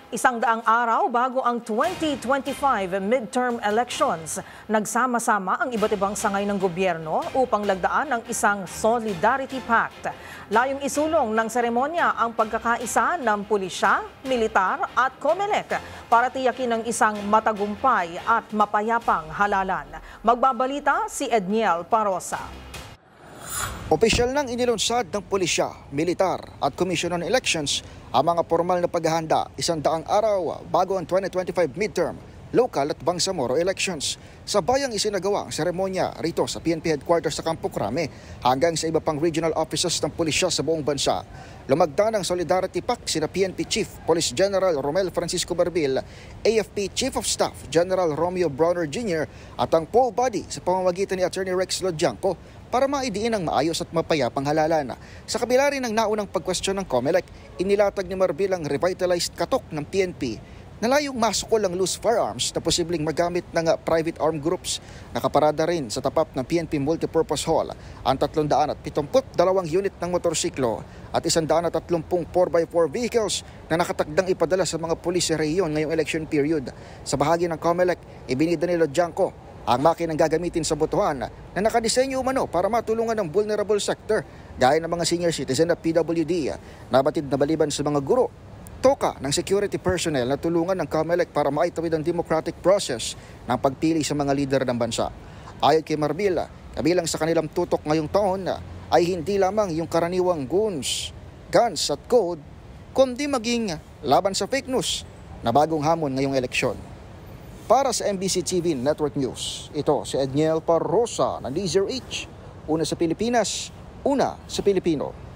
100 araw bago ang 2025 midterm elections, nagsama-sama ang iba't ibang sangay ng gobyerno upang lagdaan ang isang Solidarity Pact. Layong isulong ng seremonya ang pagkakaisa ng pulisya, militar at COMELEC para tiyakin ang isang matagumpay at mapayapang halalan. Magbabalita si Edniel Parosa. Opisyal nang inilunsad ng pulisya, militar at Commission on Elections ang mga formal na paghahanda 100 araw bago ang 2025 midterm, local at bangsamoro elections. Sa bayang isinagawa ang seremonya rito sa PNP headquarters sa Campo Crame hanggang sa iba pang regional offices ng pulisya sa buong bansa. Lumagda ng Solidarity Pact sina PNP Chief Police General Romel Francisco Barbil, AFP Chief of Staff General Romeo Browner Jr. at ang poll body sa pamamagitan ni Attorney Rex Lodianco para maidiin ang maayos at mapayapang halalan. Sa kabila rin ng naunang pagkwestiyon ng COMELEC, inilatag ni Marbil ang revitalized katok ng PNP na layong masukol ang loose firearms na posibleng magamit ng private armed groups. Nakaparada rin sa tapat ng PNP Multipurpose Hall ang 372 unit ng motorsiklo at 130 4x4 vehicles na nakatagdang ipadala sa mga pulis sa rehiyon ngayong election period. Sa bahagi ng COMELEC, ibinida ni Lodianco ang makinang gagamitin sa botohan na nakadisenyo umano para matulungan ang vulnerable sector gaya ng mga senior citizen at PWD. Nabatid na baliban sa mga guro, toka ng security personnel na tulungan ng COMELEC para maitawid ang democratic process ng pagpili sa mga lider ng bansa. Ayon kay Marbil, kabilang sa kanilang tutok ngayong taon ay hindi lamang yung karaniwang guns at code, kundi maging laban sa fake news na bagong hamon ngayong eleksyon. Para sa MBC TV Network News, ito si Edniel Parosa ng Leisure H. Una sa Pilipinas, una sa Pilipino.